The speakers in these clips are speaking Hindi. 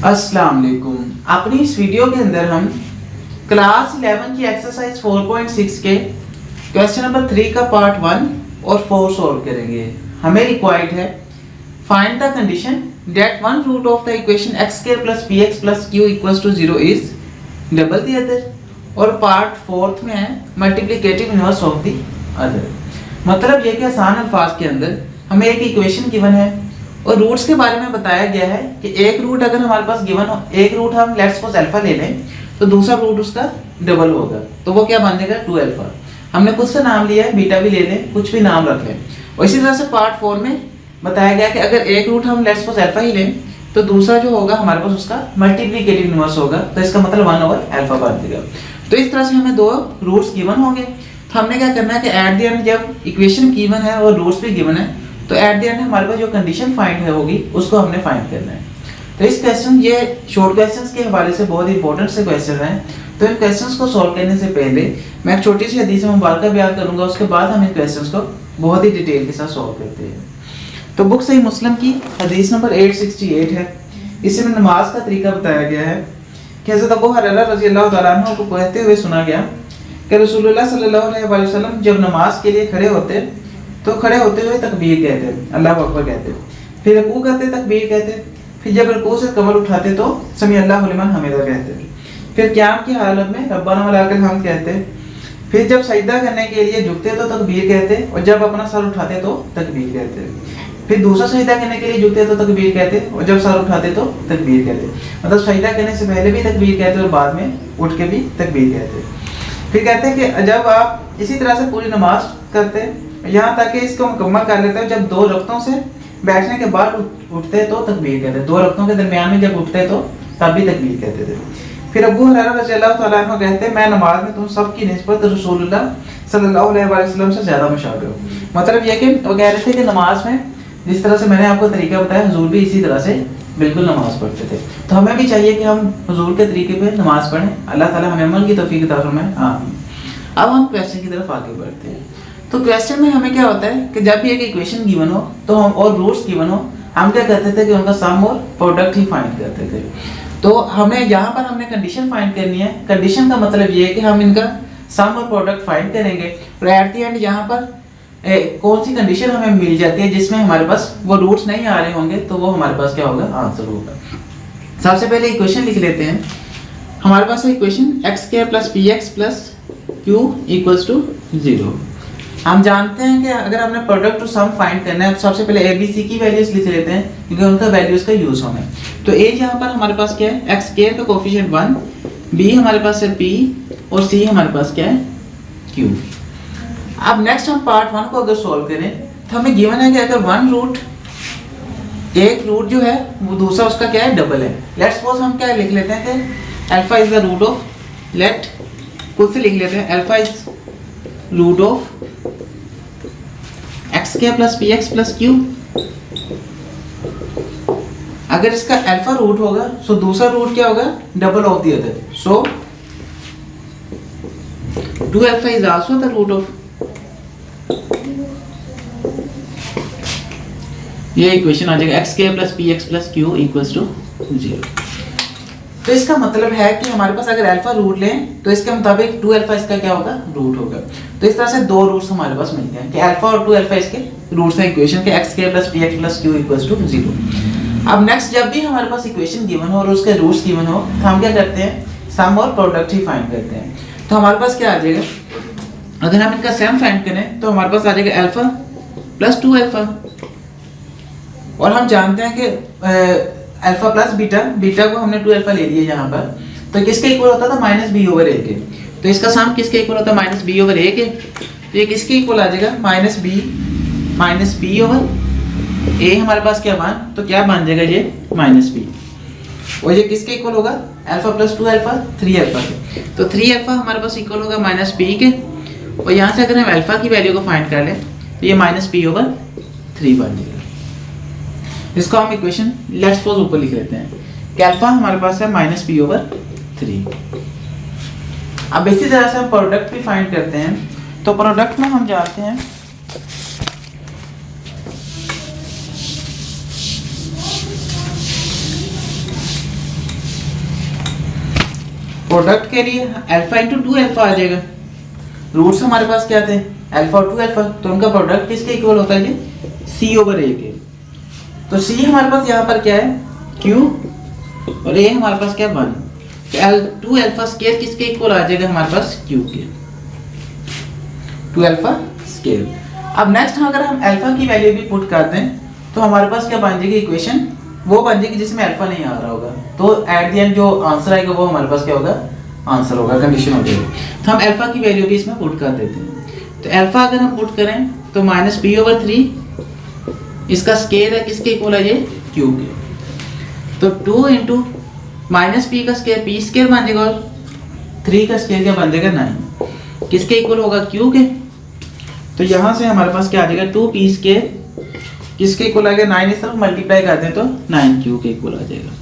अस्सलाम वालेकुम। अपनी इस वीडियो के अंदर हम क्लास 11 की एक्सरसाइज 4.6 के क्वेश्चन नंबर 3 का पार्ट 1 और 4 सॉल्व करेंगे। हमें रिक्वायर्ड है find the condition that one root of the equation x square plus px plus q equals to 0 is double the other, और पार्ट 4 में है multiplicative inverse of the other. मतलब ये कि आसान अल्फाज के अंदर हमें एक इक्वेशन गिवन है और रूट्स के बारे में बताया गया है कि एक रूट अगर हमारे पास गिवन हो, एक रूट हम लेट्स सपोज अल्फा ले लें तो दूसरा रूट उसका डबल होगा, तो वो क्या बन जाएगा 2 अल्फा। हमने कुछ से नाम लिया है, बीटा भी ले लें, कुछ भी नाम रख लें। और इसी तरह से पार्ट 4 में बताया गया कि अगर एक रूट हम लेट्स सपोज अल्फा ही लें तो दूसरा जो होगा हमारे पास उसका मल्टीप्लिकेटिव इनवर्स होगा, तो इसका मतलब 1 ओवर अल्फा बन जाएगा। तो इस तरह से हमें दो रूट्स गिवन होंगे, तो हमने क्या करना है कि एट द एंड जब इक्वेशन गिवन है और रूट्स भी गिवन है तो एट द एंड हमारे पास जो कंडीशन फाइंड है होगी उसको हमने फाइंड करना है। तो इस क्वेश्चन ये शॉर्ट क्वेश्चंस के हवाले से बहुत इंपॉर्टेंट से क्वेश्चन हैं। तो इन क्वेश्चंस को सॉल्व करने से पहले मैं एक छोटी सी हदीस मुबारका बयान करूंगा, उसके बाद हम इन क्वेश्चंस को बहुत ही डिटेल के साथ सॉल्व करते हैं। तो बुक सही मुस्लिम की हदीस नंबर 868 है। इसमें नमाज का तरीका बताया गया है कि हज़रत अबू हुरैरा रज़ियल्लाहु तआला अन्हु को कहते हुए सुना गया कि रसूलुल्लाह सल्लल्लाहु अलैहि वसल्लम जब नमाज के लिए खड़े होते तो खड़े होते हुए तकबीर कहते, अल्लाहु अकबर कहते, फिर रुकू करते तकबीर कहते, फिर जब रुकू से कमर उठाते तो समी अल्लाहु लिमन हमीदा कहते, फिर क़याम की हालत में रब्बाना वलकल हम्द कहते, फिर जब सजदा करने के लिए झुकते तो तकबीर कहते और जब अपना सर उठाते तो तकबीर कहते, फिर दूसरा सजदा करने के लिए झुकते तो तकबीर कहते और जब सर उठाते तो तकबीर कहते। मतलब सजदा करने से पहले भी तकबीर कहते और बाद में उठ के भी तकबीर कहते। फिर कहते हैं कि जब आप इसी तरह से पूरी नमाज करते यहाँ तक कि इसको मुकम्मल कर लेते हो, जब 2 रकतों से बैठने के बाद उठते तो तकबीर कहते, 2 रकतों के दरमियान में जब उठते तो तब भी तकबीर कहते थे। फिर अबू हुरैरा रज़ियल्लाहु तआला अन्हु कहते हैं मैं नमाज में तुम सब की निस्बत रसूलुल्लाह सल्लल्लाहु अलैहि वसल्लम से ज़्यादा मुशाबिह हूँ। मतलब ये कि वो कह रहे थे कि नमाज में जिस तरह से मैंने आपको तरीका बताया हुजूर भी इसी तरह से बिल्कुल नमाज पढ़ते थे, तो हमें भी चाहिए कि हम हुजूर के तरीके पे नमाज पढ़ें। अल्लाह ताला हमें अमल की तौफीक अता फरमाए, आमीन। अब हम क्वेश्चन की तरफ आगे बढ़ते हैं। तो क्वेश्चन में हमें क्या होता है कि जब भी एक इक्वेशन गिवन हो तो हम और रूट्स गिवन हो, हम क्या करते थे कि उनका सम और प्रोडक्ट ही फाइंड करते थे। तो हमें यहाँ पर हमने कंडीशन फाइंड करनी है। कंडीशन का मतलब ये है कि हम इनका सम और प्रोडक्ट फाइंड करेंगे और एट द एंड यहाँ पर कौन सी कंडीशन हमें मिल जाती है जिसमें हमारे पास वो रूट्स नहीं आ रहे होंगे तो वो हमारे पास क्या होगा, आंसर होगा। सबसे पहले इक्वेशन लिख लेते हैं। हमारे पास है equation x square plus p x plus q equals to 0। हम जानते हैं कि अगर हमने प्रोडक्ट टू सम फाइंड करना है तो सबसे पहले ए बी सी की वैल्यूज लिख लेते हैं क्योंकि उनका वैल्यूज का यूज होना है। तो ए यहाँ पर हमारे पास क्या है, एक्स स्क्वायर का कोफिशिएंट 1, बी हमारे पास है पी और सी हमारे पास क्या है, क्यू। अब नेक्स्ट हम पार्ट 1 को अगर सॉल्व करें तो हमें गिवन है कि अगर वन रूट एक रूट जो है वो दूसरा उसका क्या है, डबल है। लेट्स सपोज हम क्या लिख लेते हैं कि alpha is the root of, let खुद से लिख लेते हैं, alpha is root of x square plus p x plus q. अगर इसका अल्फा रूट होगा सो दूसरा रूट क्या होगा, double of the other, so 2 alpha is also the root of. ये इक्वेशन आ जाएगा x square plus p x plus q equals to 0। तो इसका मतलब है कि हमारे पास अगर अल्फा रूट लें तो इसके मुताबिक 2 अल्फा इसका क्या होगा, रूट होगा। तो इस तरह से 2 रूट्स हमारे पास मिल गए कि अल्फा और 2 अल्फा इसके रूट्स हैं इक्वेशन के x square plus p x plus q equals to 0। अब नेक्स्ट जब भी हमारे पास इक्वेशन गिवन हो और उसके रूट्स गिवन हो तो हम क्या करते हैं, सम और प्रोडक्ट ही फाइंड करते हैं। तो हमारे पास क्या आ जाएगा, अगर हम इनका सम फाइंड करें तो हमारे पास आ जाएगा अल्फा प्लस 2 अल्फा, और हम जानते हैं कि अल्फा प्लस बीटा, बीटा को हमने 2 अल्फा ले लिया यहाँ पर, तो किसके इक्वल होता था, माइनस बी ओवर ए के। तो इसका सम किसके इक्वल होता है, माइनस बी ओवर ए के। तो ये किसके इक्वल आ जाएगा, माइनस बी ओवर ए हमारे पास क्या मान, तो क्या बन जाएगा ये माइनस बी, और ये किसके इक्वल होगा, अल्फा प्लस 2 अल्फा 3 अल्फा के। तो 3 अल्फा हमारे पास इक्वल होगा माइनस बी के, और यहाँ से अगर हम अल्फा की वैल्यू को फाइंड कर लें तो ये माइनस बी ओवर 3 बन जाएगा। इसको हम इक्वेशन लेट्स सपोज ऊपर लिख लेते हैं कि अल्फा हमारे पास है माइनस बी ओवर 3। अब इसी तरह से हम प्रोडक्ट भी फाइंड करते हैं। तो प्रोडक्ट में हम जानते हैं प्रोडक्ट के लिए अल्फा इंटू 2 अल्फा आ जाएगा। रूट्स हमारे पास क्या थे, अल्फा और 2 अल्फा, तो उनका प्रोडक्ट किसके इक्वल होता है, ये c ओवर a के। तो c हमारे पास यहाँ पर क्या है, q, और a हमारे पास क्या है 1। तो 2 अल्फा स्क्वायर किसके इक्वल आ जाएगा हमारे पास, q के, 2 अल्फा स्क्वायर। अब नेक्स्ट अगर हम अल्फा की वैल्यू भी पुट कर दें तो हमारे पास क्या बन जाएगी इक्वेशन, वो बन जाएगी जिसमें अल्फा नहीं आ रहा होगा। तो एट द एंड जो आंसर आएगा वो हमारे पास क्या होगा, आंसर होगा, कंडीशन हो जाएगी। तो हम अल्फा की वैल्यू भी इसमें पुट कर देते हैं। तो अल्फा अगर हम पुट करें तो माइनस p ओवर 3, इसका स्क्वायर है किसके इक्वल है, ये q के। तो 2 इंटू माइनस p का स्क्वायर p स्क्वायर बन जाएगा, और 3 का स्क्वायर क्या बन जाएगा 9, किसके इक्वल होगा, q के। तो यहाँ से हमारे पास क्या आ जाएगा, 2p स्क्वायर किसके इक्वल आ गया, 9, इस तरफ मल्टीप्लाई कर दें तो 9q के इक्वल आ जाएगा।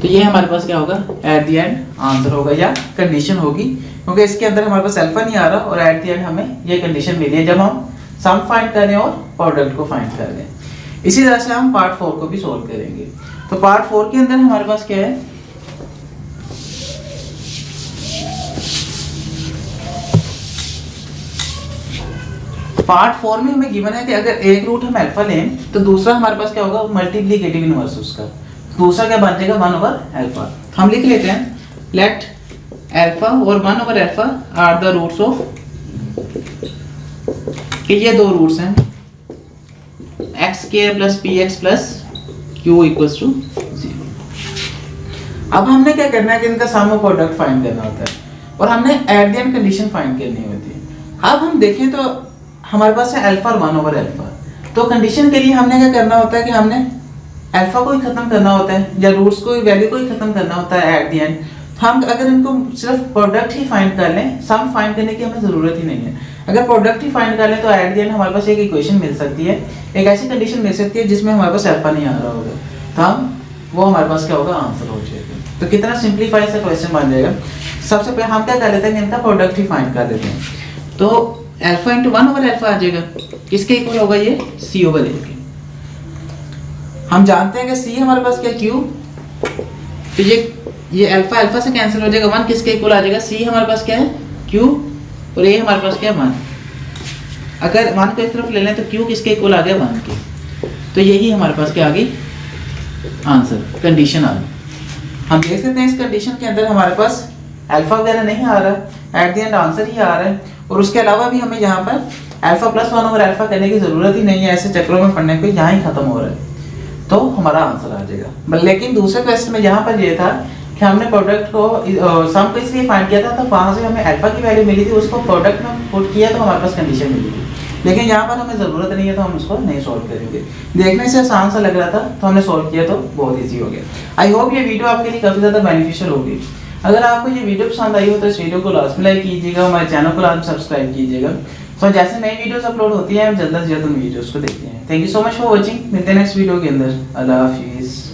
तो ये हमारे पास क्या होगा, एट द एंड आंसर होगा या कंडीशन होगी, क्योंकि इसके अंदर हमारे पास अल्फा नहीं आ रहा और एट द एंड हमें ये कंडीशन मिली है जब हम सम फाइंड करें और प्रोडक्ट को फाइंड कर लें। इसी तरह से हम पार्ट 4 को भी सोल्व करेंगे। तो पार्ट 4 के अंदर हमारे पास क्या है, पार्ट 4 में हमें गिवन है कि अगर एक रूट हम अल्फा लें तो दूसरा हमारे पास क्या होगा, मल्टीप्लिकेटिव इनवर्स उसका, दूसरा क्या बन जाएगा 1 ओवर अल्फा। हम लिख लेते हैं, लेट अल्फा और 1 over alpha are the roots of, कि ये दो रूट्स हैं x square plus p x plus q equals to 0। अब हमने क्या करना है कि इनका सम और प्रोडक्ट फाइंड करना होता है और हमने at the end condition find करनी होती है। अब हम देखें तो हमारे पास है अल्फा और 1 ओवर अल्फा, तो कंडीशन के लिए हमने क्या करना होता है कि हमने अल्फा को ही खत्म करना होता है या रूट्स को, वैल्यू को ही खत्म करना होता है एट द एंड। हम अगर इनको सिर्फ प्रोडक्ट ही फाइंड कर लें, सम फाइंड करने की हमें जरूरत ही नहीं है। अगर प्रोडक्ट ही फाइंड कर लें तो एट द एंड हमारे पास एक इक्वेशन मिल सकती है, एक ऐसी कंडीशन मिल सकती है जिसमें हमारे पास अल्फा नहीं आ रहा होगा, तो हम वो हमारे पास क्या होगा, आंसर हो जाएगा। तो कितना सिंप्लीफाई सा क्वेश्चन बन जाएगा। सबसे पहले हम क्या कर लेते हैं, इनका प्रोडक्ट ही फाइंड कर देते हैं। तो अल्फा इंटू 1 ओवर अल्फा आ जाएगा, किसके इक्वल होगा, ये c ओवर a के। हम जानते हैं कि c हमारे पास क्या q, तो ये अल्फा अल्फा से कैंसिल हो जाएगा, 1 किसके इक्वल आ जाएगा, c हमारे पास क्या है q और a हमारे पास क्या है 1। अगर 1 को इस तरफ ले लें तो q किसके इक्वल आ गया 1 के। तो यही हमारे पास क्या आ गई, आंसर, कंडीशन आ गई। हम देख सकते हैं इस कंडीशन के अंदर हमारे पास अल्फा वगैरह नहीं आ रहा, एट द एंड आंसर ही आ रहा है। और उसके अलावा भी हमें यहाँ पर अल्फा प्लस 1 ओवर अल्फा करने की जरूरत ही नहीं है, ऐसे चक्रों में पढ़ने को यहाँ ही खत्म हो रहा है, तो हमारा आंसर आ जाएगा। लेकिन दूसरे क्वेश्चन में यहाँ पर ये था कि हमने प्रोडक्ट को सम को इसलिए फाइंड किया था, तो वहाँ से हमें अल्फा की वैल्यू मिली थी, उसको प्रोडक्ट में पुट किया तो हमारे पास कंडीशन मिली थी। लेकिन यहाँ पर हमें ज़रूरत नहीं है तो हम उसको नहीं सॉल्व करेंगे। देखने से आसान सा लग रहा था तो हमने सॉल्व किया तो बहुत ईजी हो गया। आई होप ये वीडियो आपके लिए काफ़ी ज़्यादा बेनिफिशियल होगी। अगर आपको ये वीडियो पसंद आई हो तो इस वीडियो को लास्ट में लाइक कीजिएगा, हमारे चैनल को लास्ट सब्सक्राइब कीजिएगा। तो जैसे नई वीडियोस अपलोड होती हैं हम जल्द से जल्द उन वीडियोस को देखते हैं। Thank you so much for watching. मिलते हैं नेक्स्ट वीडियो के अंदर। अल्लाह हाफिज़।